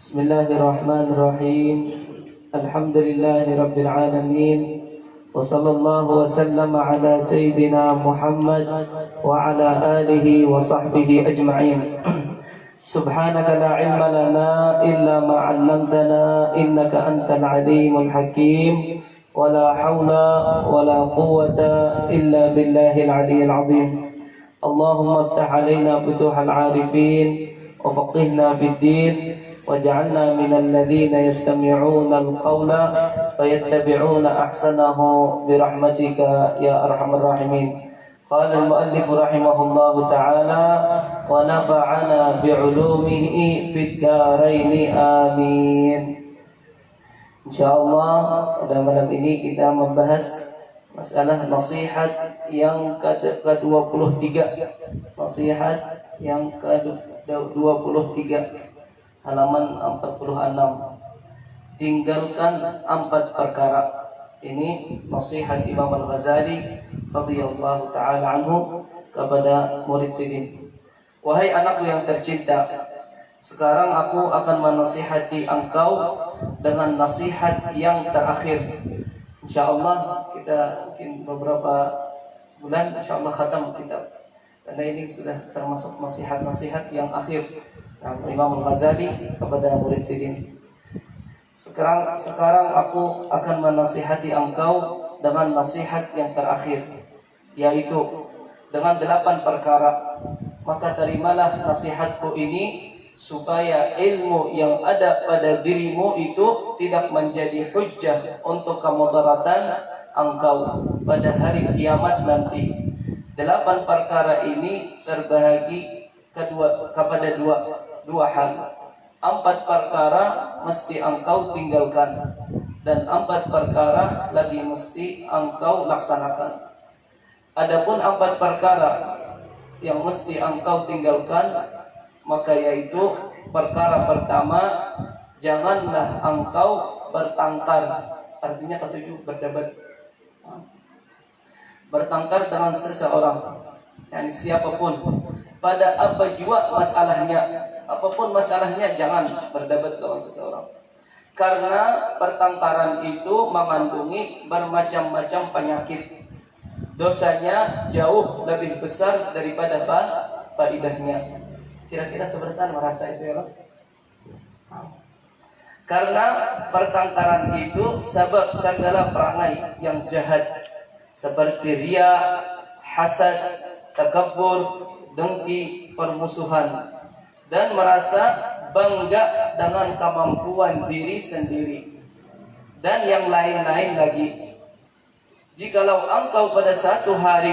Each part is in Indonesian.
Bismillahirrahmanirrahim. Alhamdulillahi rabbil alamin. Wa sallallahu wa sallama ala sayyidina Muhammad wa ala alihi wa sahbihi ajma'in. Subhanaka la ilma lana illa ma 'allamtana innaka antal alimul hakim. Wa la hawla wa la quwwata illa billahil aliyyil azim. Allahumma iftah 'alaina futuhal 'arifin wa faqihna fid-din. وَجَعَلْنَا مِنَ الَّذِينَ يَسْتَمِعُونَ الْقَوْلَ فَيَتَّبِعُونَ أَحْسَنَهُ بِرَحْمَتِكَ يَا أَرْحَمَ الراحمين. قال المؤلف رحمه الله تعالى ونفعنا بعلومه في الدارين آمين. Insyaallah pada malam ini kita membahas masalah nasihat yang ke-23. Nasihat yang ke-23, halaman 46. Tinggalkan 4 perkara. Ini nasihat Imam Al-Ghazali radhiyallahu taala anhu kepada murid Sidin. Wahai anakku yang tercinta, sekarang aku akan menasihati engkau dengan nasihat yang terakhir. Insyaallah kita mungkin beberapa bulan insyaallah khatam kitab. Karena ini sudah termasuk nasihat-nasihat yang akhir Imam Al-Ghazali kepada murid Sidin. Sekarang aku akan menasihati engkau dengan nasihat yang terakhir, yaitu dengan 8 perkara. Maka terimalah nasihatku ini supaya ilmu yang ada pada dirimu itu tidak menjadi hujjah untuk kemudaratan engkau pada hari kiamat nanti. 8 perkara ini terbahagi kepada dua hal. 4 perkara mesti engkau tinggalkan dan 4 perkara lagi mesti engkau laksanakan. Adapun 4 perkara yang mesti engkau tinggalkan, maka yaitu perkara pertama, janganlah engkau bertengkar. Artinya ketujuh berdebat. Bertengkar dengan seseorang, yakni siapapun, pada apa jua masalahnya. Apapun masalahnya, jangan berdebat dengan seseorang. Karena pertengkaran itu mengandungi bermacam-macam penyakit. Dosanya jauh lebih besar daripada faidahnya. Kira-kira seberapa merasa itu ya? Karena pertengkaran itu sebab segala perangai yang jahat seperti riya, hasad, takabur, dengki, permusuhan, dan merasa bangga dengan kemampuan diri sendiri, dan yang lain-lain lagi. Jikalau engkau pada satu hari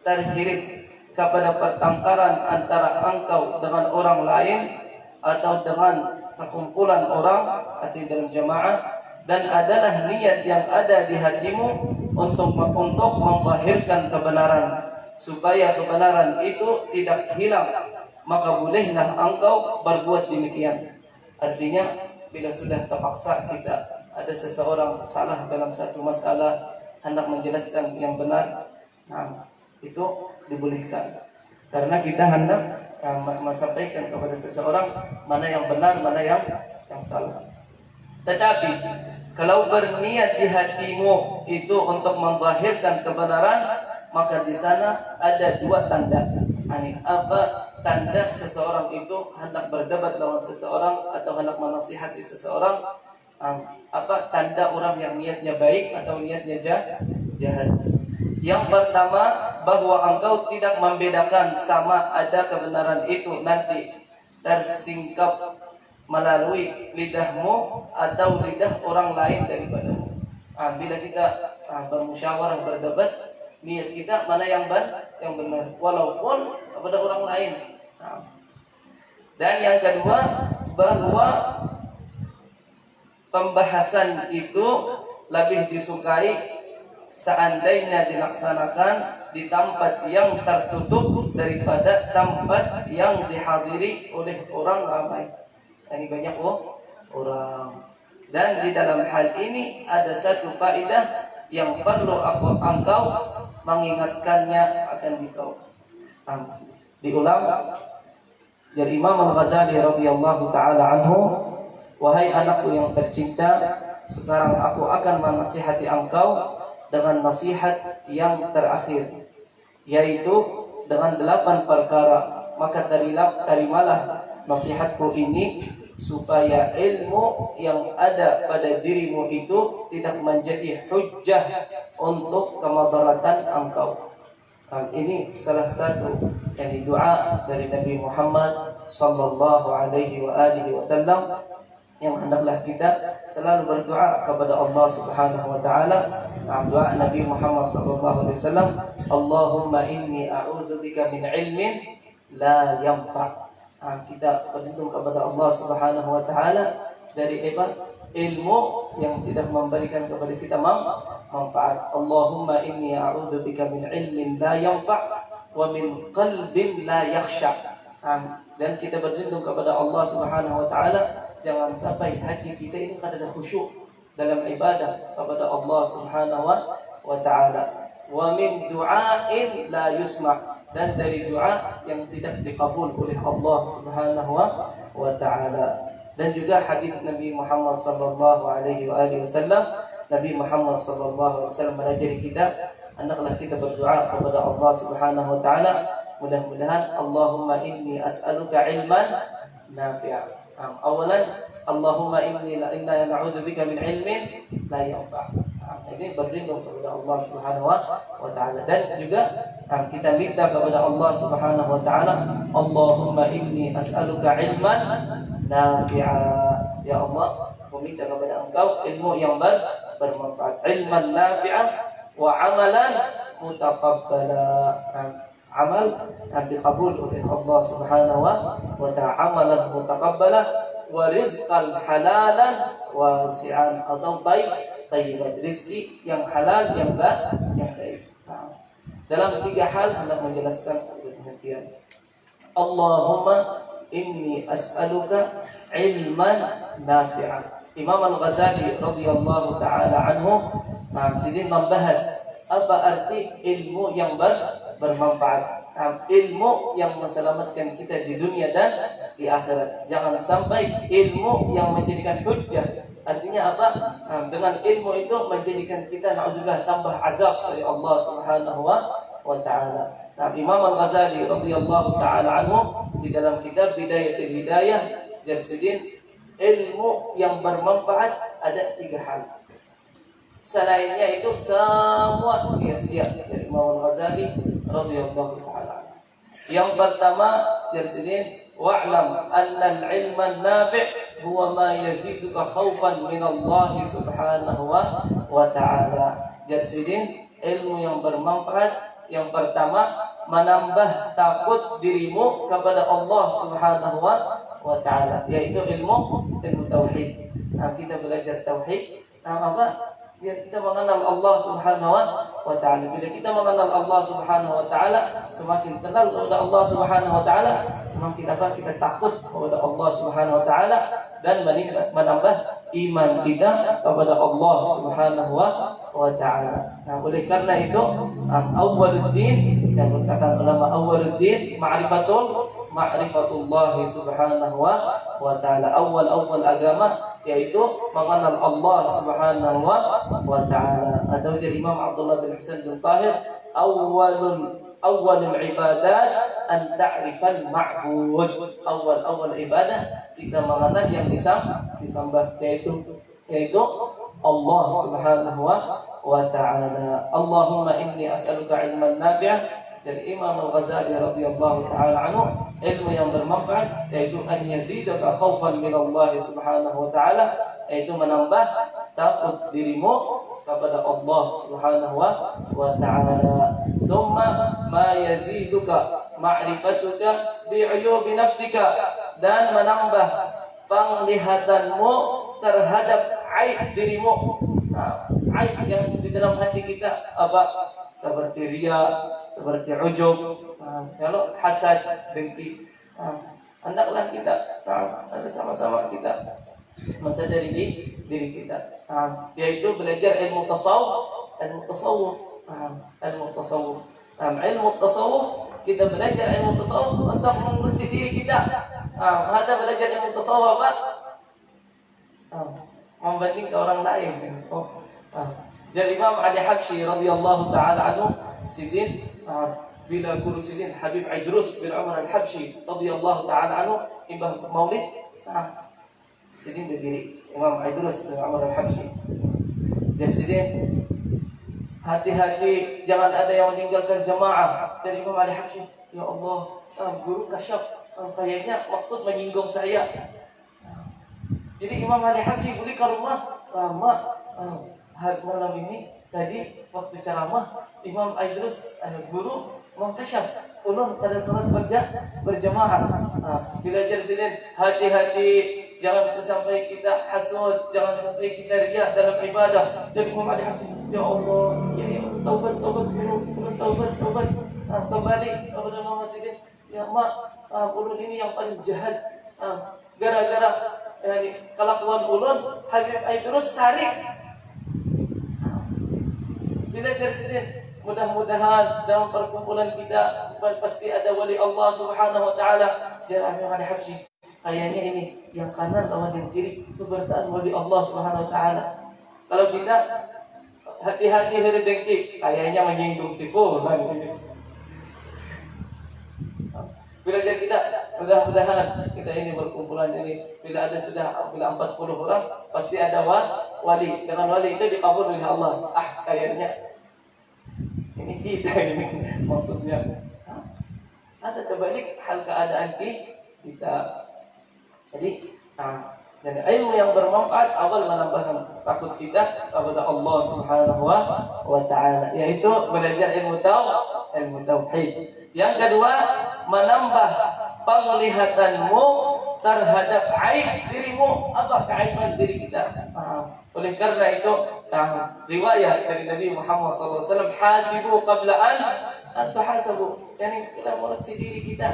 terhirit kepada pertengkaran antara engkau dengan orang lain atau dengan sekumpulan orang atau dalam jamaah, dan adalah niat yang ada di hatimu untuk memahirkan kebenaran supaya kebenaran itu tidak hilang, maka bolehlah engkau berbuat demikian. Artinya bila sudah terpaksa kita ada seseorang salah dalam satu masalah, hendak menjelaskan yang benar, itu dibolehkan. Karena kita hendak menyampaikan kepada seseorang mana yang benar, mana yang salah. Tetapi kalau berniat di hatimu itu untuk menzahirkan kebenaran, maka di sana ada 2 tanda. Apa tanda seseorang itu hendak berdebat lawan seseorang atau hendak menasihati seseorang? Apa tanda orang yang niatnya baik atau niatnya jahat? Yang pertama, bahwa engkau tidak membedakan sama ada kebenaran itu nanti tersingkap melalui lidahmu atau lidah orang lain daripadamu. Bila kita bermusyawarah berdebat, niat kita mana yang benar, walaupun kepada orang lain. Dan yang kedua, bahwa pembahasan itu lebih disukai seandainya dilaksanakan di tempat yang tertutup daripada tempat yang dihadiri oleh orang ramai. Ini banyak orang. Dan di dalam hal ini ada satu faedah yang perlu engkau mengingatkannya akan engkau. Diulang, Dari Imam Al-Ghazali radhiyallahu taala anhu, wahai anakku yang tercinta, sekarang aku akan menasihati engkau dengan nasihat yang terakhir, yaitu dengan 8 perkara. Maka terimalah nasihatku ini, supaya ilmu yang ada pada dirimu itu tidak menjadi hujjah untuk kemadaratan engkau. Ini salah satu yang doa dari Nabi Muhammad sallallahu alaihi wasallam, yang hendaklah kita selalu berdoa kepada Allah Subhanahu wa taala. Doa Nabi Muhammad sallallahu alaihi wasallam, Allahumma inni a'udzubika min ilmin la yanfa'. Kita berlindung kepada Allah Subhanahu wa taala dari ilmu yang tidak memberikan kepada kita manfaat. Allahumma inni a'udzubika min ilmin la yanfa' wa min qalbin la yakhsha. Dan kita berlindung kepada Allah Subhanahu wa taala jangan sampai hati kita ini ada khusyuk dalam ibadah kepada Allah Subhanahu wa taala. Wa min du'ain la yusma', dan dari doa yang tidak dikabul oleh Allah Subhanahu wa taala. Dan juga hadis Nabi Muhammad sallallahu alaihi wasallam, Nabi Muhammad sallallahu alaihi wasallam mengajari kita hendaklah kita berdoa kepada Allah Subhanahu wa taala, mudah-mudahan Allahumma inni as'aluka ilman nafi'a. Awalan Allahumma inna na'udzubika min ilmin la yanfa'. Ini berlindung kepada Allah Subhanahu wa taala. Dan juga kita minta kepada Allah Subhanahu wa taala, Allahumma inni as'aluka ilman nafi'a. Ya Allah, aku minta kepada Engkau ilmu yang bermanfaat, ilman nafi'a wa amalan mutaqabbala. Amal yang dikabul oleh Allah Subhanahu wa taala, amalan mutaqabbala, wa rizqan halalan wasi'an, atau tayyiban, rizki yang halal yang baik. Dalam 3 hal hendak menjelaskan demikian. Allahumma inni as'aluka ilman nafi'an. Imam Al-Ghazali radhiyallahu taala anhu sedang membahas apa arti ilmu yang bermanfaat, ilmu yang menyelamatkan kita di dunia dan di akhirat. Jangan sampai ilmu yang menjadikan hujjah. Artinya apa? Dengan ilmu itu menjadikan kita na'udzubillah tambah azab dari Allah Subhanahu wa taala. Imam Al-Ghazali radhiyallahu taala anhu di dalam kitab Bidayatul Hidayah Jarsidin, ilmu yang bermanfaat ada 3 hal. Selainnya itu semua sia-sia dari Imam Al-Ghazali radhiyallahu taala. Yang pertama Jarsidin, wa'lam anna al-ilma an-nafi' huwa ma yaziduka khaufan min Allah Subhanahu wa ta'ala. Jarsidin, ilmu yang bermanfaat yang pertama menambah takut dirimu kepada Allah Subhanahu wa ta'ala, yaitu ilmu tauhid. Kita belajar tauhid apa? Biar kita mengenal Allah Subhanahu wa ta'ala. Bila kita mengenal Allah Subhanahu wa ta'ala, semakin kenal kepada Allah Subhanahu wa ta'ala, semakin kita takut kepada Allah Subhanahu wa ta'ala, dan menambah iman kita kepada Allah Subhanahu wa ta'ala. Oleh karena itu, awwaluddin, yang berkata ulama, awwaluddin ma'rifatullah Subhanahu wa ta'ala. Awal agama yaitu mengenal Allah Subhanahu wa ta'ala. Atau dari Imam Abdullah bin Husain bin Tahir, awalul ibadat an ta'rifal ma'bud. Awal ibadah kita mengenal yang disembah, yaitu Allah Subhanahu wa ta'ala. Allahumma inni as'aluka ilman nafi'an. Dari Imam Al-Ghazali radhiyallahu ta'ala anhu, ilmu yang bermanfaat yaitu an yazidaka khaufan min Allah Subhanahu wa ta'ala, yaitu menambah takut dirimu kepada Allah Subhanahu wa ta'ala. Thumma ma yaziduka ma'rifatuka bi'uyubi nafsika, dan menambah penglihatanmu terhadap aib dirimu. Aib yang di dalam hati kita, apa? Seperti riya, seperti ujub, kalau hasad, dengki. Hendaklah kita ada sama-sama kita mensadari diri kita, yaitu belajar ilmu tasawuf. Ilmu tasawuf kita belajar ilmu tasawuf untuk menguasai diri kita. Ada belajar ilmu tasawuf Pak. Membanding ke orang lain. Jadi Imam Ali Habsyi radhiyallahu taala anhu sidin bila guru sidin Habib Idrus bin Umar Al-Habsyi radhiyallahu taala anhu imbah maulid sidin berdiri Imam Idrus bin Umar Al-Habsyi. Jadi sidin hati-hati jangan ada yang meninggalkan jamaah. Dari Imam Ali Habsyi, ya Allah, guru kasyaf kayaknya maksud menyinggung saya. Jadi Imam Ali Habsyi beli ke rumah lama. Malam ini tadi waktu ceramah Imam Idrus guru mengkasyaf ulun pada salat berjamaah. Belajar sidin hati-hati jangan sampai kita hasud, jangan sampai kita riya dalam ibadah. Jadi Imam Ali Habsyi, ya Allah, ya taubat ulun taubat kembali kepada Mama Sidin. Ya mak, ulun ini yang paling jahat. Gara-gara kelakuan ulun Habib Idrus sarik. Belajar sidin, mudah-mudahan dalam perkumpulan kita pasti ada wali Allah Subhanahu wa taala. Jangan Imam Ali Habsyi, kayaknya ini yang kanan lawan yang kiri sebertaan wali Allah Subhanahu wa taala. Kalau kita hati-hati dengki, kayaknya menyinggung si fulan. Belajar kita, mudah-mudahan kita ini berkumpulan ini bila 40 orang pasti ada wali. Dengan wali itu dikabul oleh Allah. Kayaknya ini kita ini maksudnya. Ada terbalik hal keadaan kita. Jadi, dan ilmu yang bermanfaat awal menambahkan takut kita kepada Allah Subhanahu wa taala, yaitu belajar ilmu tauhid. Yang kedua, menambah penglihatanmu terhadap aib dirimu, apa keaiban diri kita. Oleh karena itu, riwayat dari Nabi Muhammad SAW, hasibu qabla an tuhasabu. Yani kita mengoreksi diri kita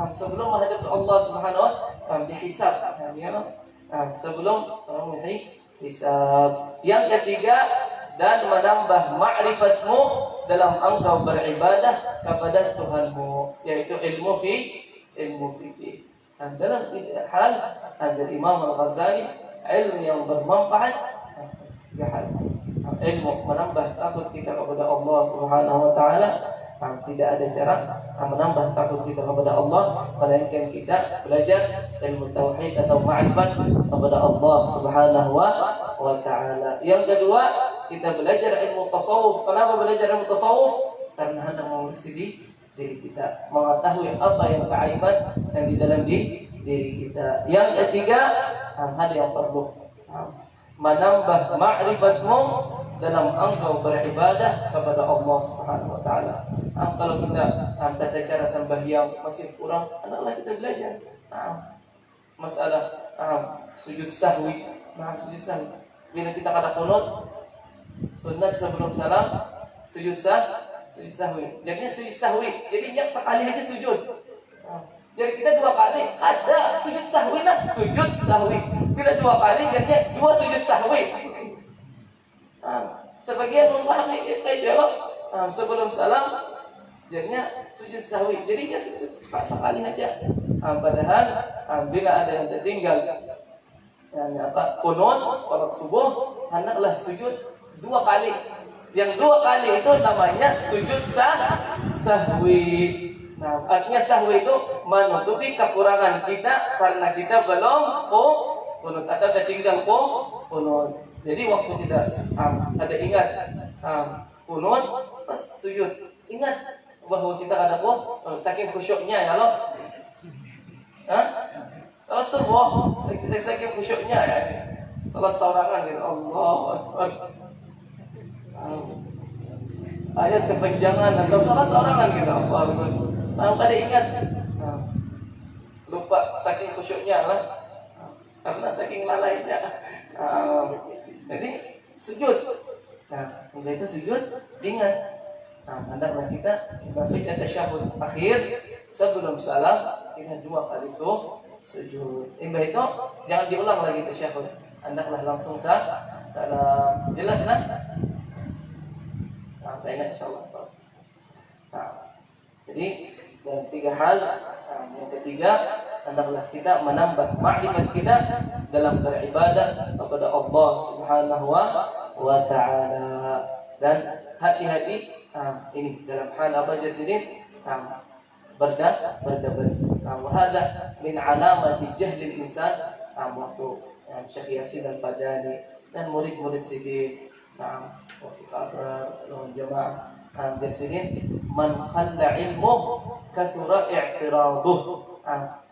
sebelum menghadap Allah Subhanahu wa taala dihisab. Sebelum hisab. Yang ketiga, dan menambah ma'rifatmu dalam engkau beribadah kepada Tuhanmu, yaitu ilmu fikih. Dan dalam hal dari Imam Al-Ghazali, ilmu yang bermanfaat, ilmu menambah takut kita kepada Allah Subhanahu wa taala. Tidak ada cara menambah takut kita kepada Allah melainkan kita belajar ilmu tauhid atau ma'rifat kepada Allah Subhanahu wa taala. Yang kedua, kita belajar ilmu tasawuf. Kenapa belajar ilmu tasawuf? Karena hendak menguasai diri kita, mengetahui apa yang keaiban yang di dalam diri kita. Yang ketiga, ada yang perlu menambah ma'rifatmu dalam engkau beribadah kepada Allah Subhanahu wa taala. Kalau kita tata cara sembahyang masih kurang, hendaklah kita belajar. Masalah sujud sahwi. Sujud sahwi. Bila kita kada qunut, sunat sebelum salam, sujud sahwi. Jadinya sujud sahwi. Jadi sekali aja sujud. Jadi kita 2 kali ada sujud sahwi sujud sahwi. Bila 2 kali jadinya 2 sujud sahwi. Sebagian memahami itu sebelum salam jadinya sujud sahwi. Jadinya sujud sekali aja. Padahal bila ada yang tertinggal qunut salat subuh, hendaklah sujud 2 kali. Yang 2 kali itu namanya sujud sahwi. Artinya sahwi itu menutupi kekurangan kita karena kita belum qunut atau tertinggal qunut. Jadi waktu kita ada ingat qunut pas sujud, ingat bahwa kita ada saking khusyuknya ya loh. Salat subuh saking khusyuknya ya. Salat sorangan gitu, Allahu Akbar. Ayat kepanjangan atau salat sorangan gitu, Allahu Akbar. Kada ingat. Lupa saking khusyuknya lah. Karena saking lalainya. Jadi sujud. Kemudian itu sujud ingat. Hendaklah kita baca tasyahud akhir sebelum salam, kita 2 kali sujud. Imbah itu jangan diulang lagi tasyahud. Hendaklah langsung salam. Jelas nah? Ingat insyaallah. Jadi dalam 3 hal. Yang ketiga, hendaklah kita menambah makrifat kita dalam beribadah kepada Allah Subhanahu wa taala. Dan hati-hati ini dalam hal apa aja sini berdebat. Wa hadza min alamati jahlil insan waktu Syekh Yasin Al-Fadani dan murid-murid Sidin waktu kabrar jamaah dari sini man qalla ilmu kathura i'tiraduh.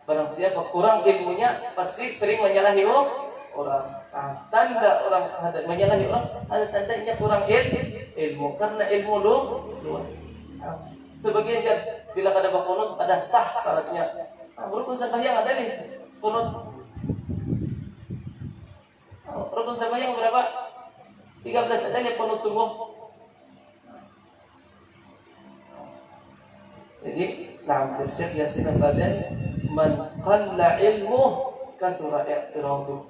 Barang siapa kurang ilmunya pasti sering menyalahi orang. Tanda orang menyalahi orang ada tandanya kurang ilmu karena ilmu luas. Sebagian bila kada berkunut ada sah salatnya. Rukun sembahyang ada di kunut. Rukun sembahyang berapa? 13 ada di kunut subuh. Jadi, Syekh Yasin Al-Fadani man qalla ilmu kathura i'tiraduh.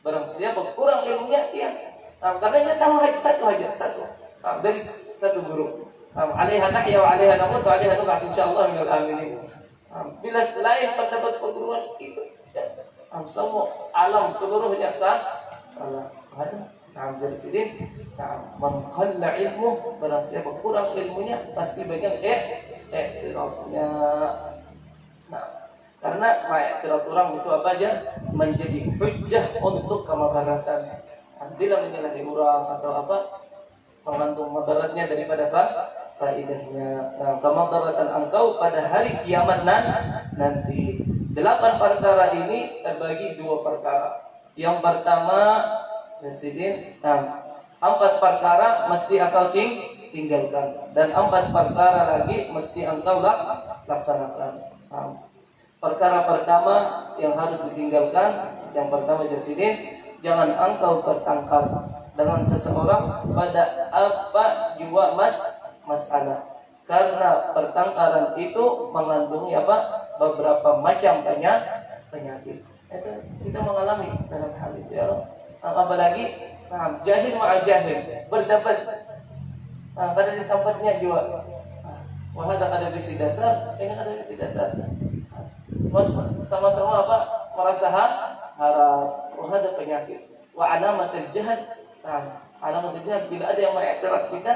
Barang siapa kurang ilmunya dia karena dia tahu satu. Dari satu guru. Alaiha nahya wa alaiha namut wa alaiha nuqat insyaallah minal aminin. Bila selain pendapat perguruan itu semua alam seluruhnya salah. Dari sini man qalla ilmu barang siapa kurang ilmunya pasti bagian i'tiradnya. Karena i'tirad orang itu apa aja menjadi hujjah untuk kemabaratan. Bila menyalahi orang atau apa mengandung madaratnya daripada faidahnya. Kemadaratan engkau pada hari kiamat nanti. 8 perkara ini terbagi 2 perkara. Yang pertama, Presiden, 4 perkara mesti engkau tinggalkan dan 4 perkara lagi mesti engkau laksanakan. Perkara pertama yang harus ditinggalkan, yang pertama Presiden, jangan engkau bertangkar dengan seseorang pada apa jua masalah. Karena pertengkaran itu mengandungi beberapa macam penyakit. Itu kita mengalami dalam hal itu ya. Apalagi jahil ma'a jahil berdebat kada di tempatnya juga. Wah ada bisi dasar, ini ada bisi dasar. Sama-sama merasa haram. Wah ada penyakit. Wa alamatul jahal. Alamatul jahal bila ada yang mengiktiraf kita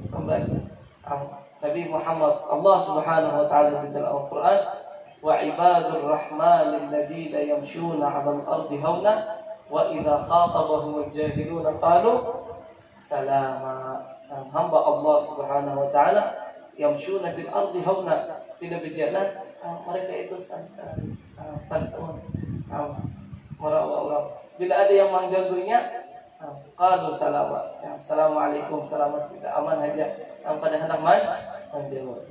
kembali. Nabi Muhammad Allah Subhanahu wa taala di dalam Al-Qur'an wa ibadur rahmanil ladzina yamshuna 'alal ardi hauna wa idza khatabahumul jahiluna qalu salama. Hamba Allah Subhanahu wa taala yamshuna fil ardi hauna, bila berjalan mereka itu santun. Orang bila ada yang mengganggunya qalu salama. Assalamualaikum, selamat, kita aman aja. Pada hendak menjawab.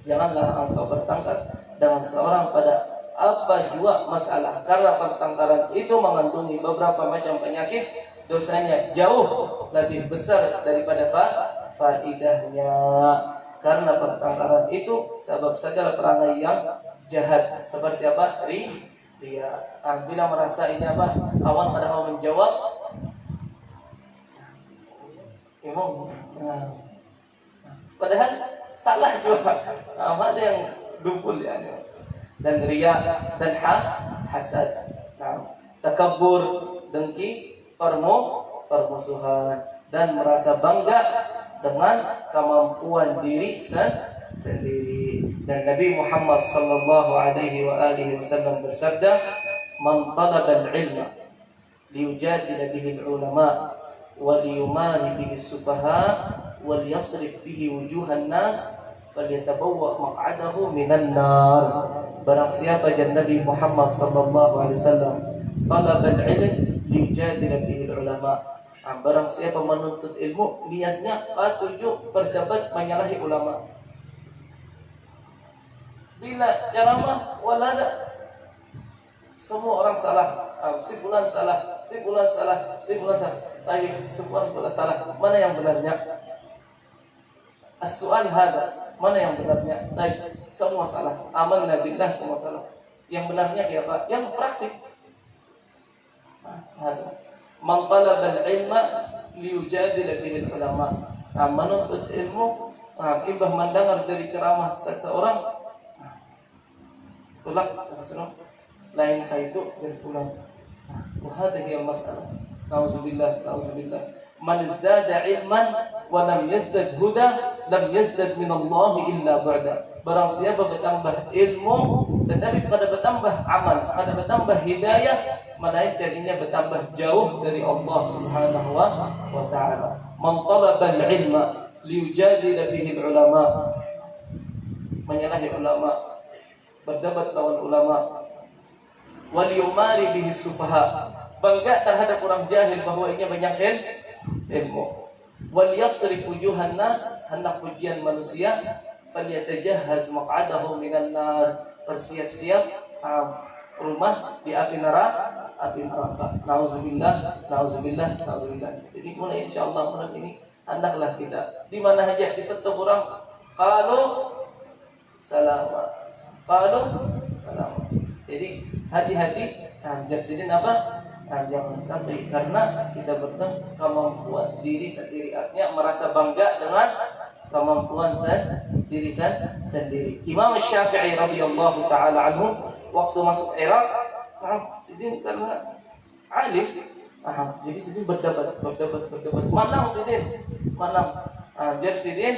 Janganlah engkau bertengkar dengan seorang pada apa jua masalah, karena pertengkaran itu mengandungi beberapa macam penyakit, dosanya jauh lebih besar daripada faidahnya. Karena pertengkaran itu sebab segala perangai yang jahat, seperti apa? Ria. Bila merasa ini kawan pada mau menjawab, padahal salah juga. Ada yang dumpul ya. Dan ria dan hasad. Takabur, dengki, permusuhan, dan merasa bangga dengan kemampuan diri sendiri. Dan Nabi Muhammad sallallahu alaihi wa alihi wasallam bersabda, "Man talaba al-ilma liyujadila bihi al-ulama wa liyumari bihi as-sufaha wa liyasrif bihi wujuhan nas falyatabawwa maq'adahu minan nar." Barang siapa dan Nabi Muhammad sallallahu alaihi wasallam talaba al-ilm liyujadila bihi al-ulama, barang siapa menuntut ilmu niatnya tujuh berdebat menyalahi ulama. Bila ceramah walada semua orang salah, si fulan salah, si fulan salah, si fulan salah, tapi semua pula salah. Mana yang benarnya? As-su'al hada, mana yang benarnya? Tapi semua salah. Amanna billah, semua salah. Yang benarnya apa? Yang praktik. Man talaba al-ilma liyujadila bihi ulama. Menuntut ilmu, ibah mendengar dari ceramah seseorang tulak lain kaitu dari fulan. Wa hadhihi al-mas'alah. Nauzubillah, nauzubillah. Man izdada ilman wa lam yazdad huda lam yazdad min Allah illa ba'da. Barang siapa bertambah ilmu tetapi pada bertambah amal, pada bertambah hidayah, melainkan ini bertambah jauh dari Allah Subhanahu wa taala. Man talaba al-ilma liyujadil bihi al-ulama. Menyalahi ulama, berdebat lawan ulama. Wal yumari bihi sufaha. Bangga terhadap orang jahil bahwa ini banyak ilmu. Wal yasrif wujuhan nas, hendak pujian manusia. Falyatajahhaz maq'adahu minan nar. Bersiap-siap rumah di api neraka, Nauzubillah, nauzubillah, nauzubillah. Jadi mulai insyaallah malam ini hendaklah kita di mana saja di setiap orang kalau salama. Jadi hati-hati jadi apa? Jangan sampai karena kita bertemu kemampuan diri sendiri, artinya merasa bangga dengan kemampuan diri sendiri. Imam Syafi'i radhiyallahu taala anhu waktu masuk Irak, sidin karena alim, jadi sidin berdebat. Menang sidin. Jadi sidin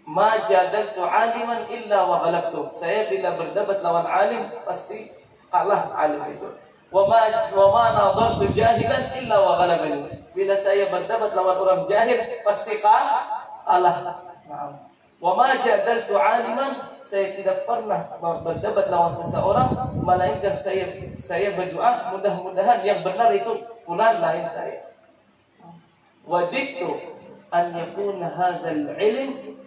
ma jadaltu aliman illa wa ghalabtu. Saya bila berdebat lawan alim pasti kalah alim itu. Wa ma nadartu jahilan illa wa ghalabani. Bila saya berdebat lawan orang jahil pasti kalah. Wa ma jadaltu aliman, saya tidak pernah berdebat lawan seseorang melainkan saya berdoa mudah-mudahan yang benar itu fulan lain saya. Wadittu an yakuna hadzal ilm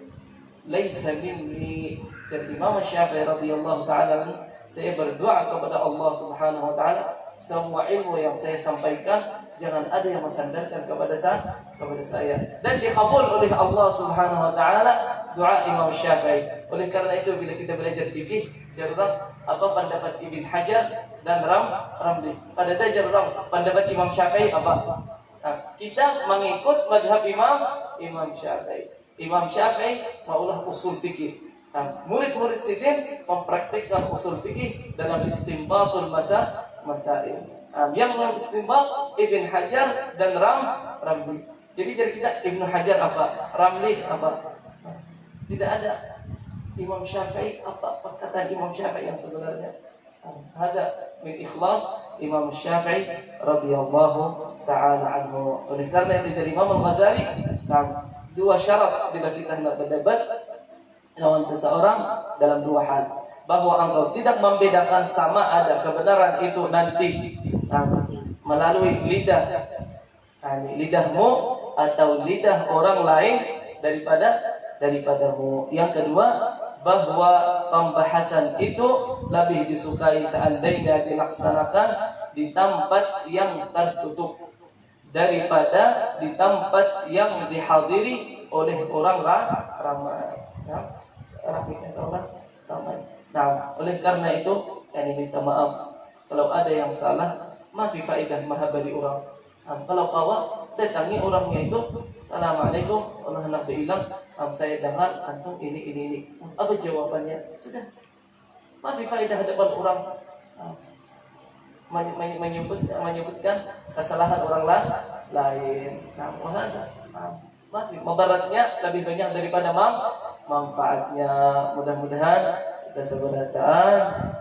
laisa minni. Dan Imam Syafi'i radhiyallahu taala, saya berdoa kepada Allah Subhanahu wa taala, semua ilmu yang saya sampaikan jangan ada yang mensandarkan kepada saya, dan dikabul oleh Allah Subhanahu wa taala doa Imam Syafi'i. Oleh karena itu bila kita belajar fikih, jarang apa pendapat Ibn Hajar dan Ramli. Pada jarang pendapat Imam Syafi'i apa? Kita mengikut mazhab Imam Syafi'i. Imam Syafi'i maulah usul fikih. Murid-murid sidin mempraktikkan usul fikih dalam istinbatul masail. Yang mengistinbat Ibn Hajar dan Ramli. Jadi kita Ibn Hajar apa? Ramli apa? Tidak ada. Imam Syafi'i apa perkataan Imam Syafi'i yang sebenarnya? Ada min ikhlas Imam Syafi'i radhiyallahu taala anhu. Oleh karena itu dari Imam Al-Ghazali, dua syarat bila kita hendak berdebat lawan seseorang dalam dua hal, bahwa engkau tidak membedakan sama ada kebenaran itu nanti melalui lidahmu atau lidah orang lain daripadamu. Yang kedua, bahwa pembahasan itu lebih disukai seandainya dilaksanakan di tempat yang tertutup daripada di tempat yang dihadiri oleh orang ramai. Nah, oleh karena itu, ini minta maaf kalau ada yang salah. Maafi faedah mahabari orang. Kalau kawat datangi orangnya itu, assalamualaikum, Allah nak bilang, saya dengar antum ini. Apa jawabannya? Sudah. Maafi faedah hadapan orang. Menyebutkan kesalahan orang lain. Maafi, mabaratnya lebih banyak daripada manfaatnya. Mudah-mudahan kita sebenarnya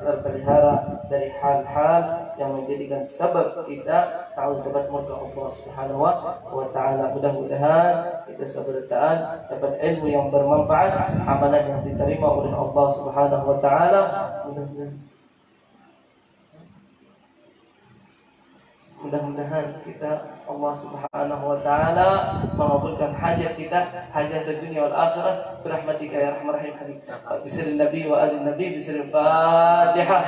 terpelihara dari hal-hal yang menjadikan sebab kita tahu dapat murka Allah Subhanahu wa taala. Mudah-mudahan kita sebenarnya dapat ilmu yang bermanfaat, amalan yang diterima oleh Allah Subhanahu wa taala. Mudah-mudahan kita Allah Subhanahu wa taala mengabulkan hajat kita, hajat dunia wal akhirah, birahmatika ya arhamar rahimin. Bismillahir nabi wa alin nabi, bismillahir Fatihah.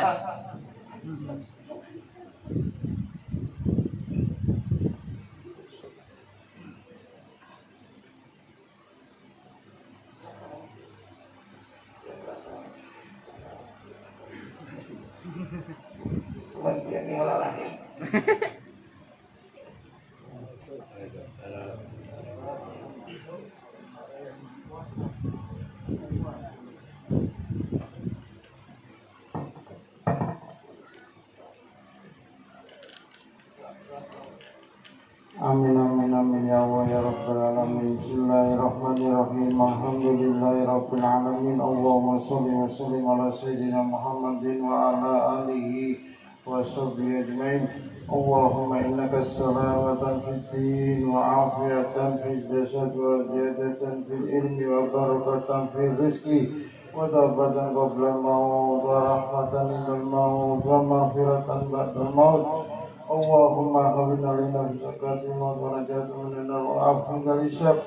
Kemudian ngalahin. Alhamdulillahi Rabbil Alamin. Allahumma salli wa sallim ala Sayyidina Muhammadin wa ala alihi wa sahbihi ajmain. Allahumma innaka salamatan fid din wa afiyatan fil jasad wa ziyadatan fil ilmi wa barakatan fil rizqi wa tawbatan qabla al-maut wa rahmatan indal maut wa maghfiratan ba'dal maut. Allahumma habibna lina bi zakatil maut wa najatna minan wa afina lisab.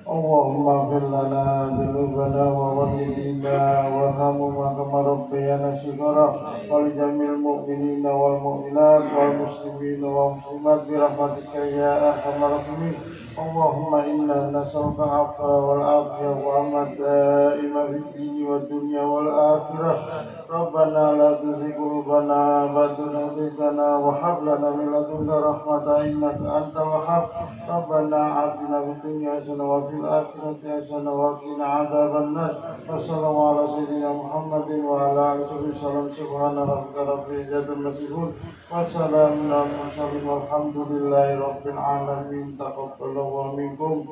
Allahumma fir lana dhunubana wa walidina warhamhuma kama rabbayana shighara wa li jamil mu'minina wal mu'minat wal muslimina wal muslimat bi rahmatika ya arhamar rahimin. Allahumma inna nas'aluka al-'afwa wal 'afiyah wa amadaima fid dini wad dunya wal akhirah. Rabbana la tuzigh qulubana ba'da idh hadaytana wa hab lana min ladunka rahmatan innaka antal wahhab. Rabbana atina fid dunya hasanah wa fil akhirati hasanah wa qina adzabannar. Wassallallahu ala sayyidina Muhammadin wa ala alihi wasallam. Subhana rabbika rabbil izzati amma yasifun wa salamun alal mursalin walhamdulillahi rabbil alamin. Taqabbalallahu minkum.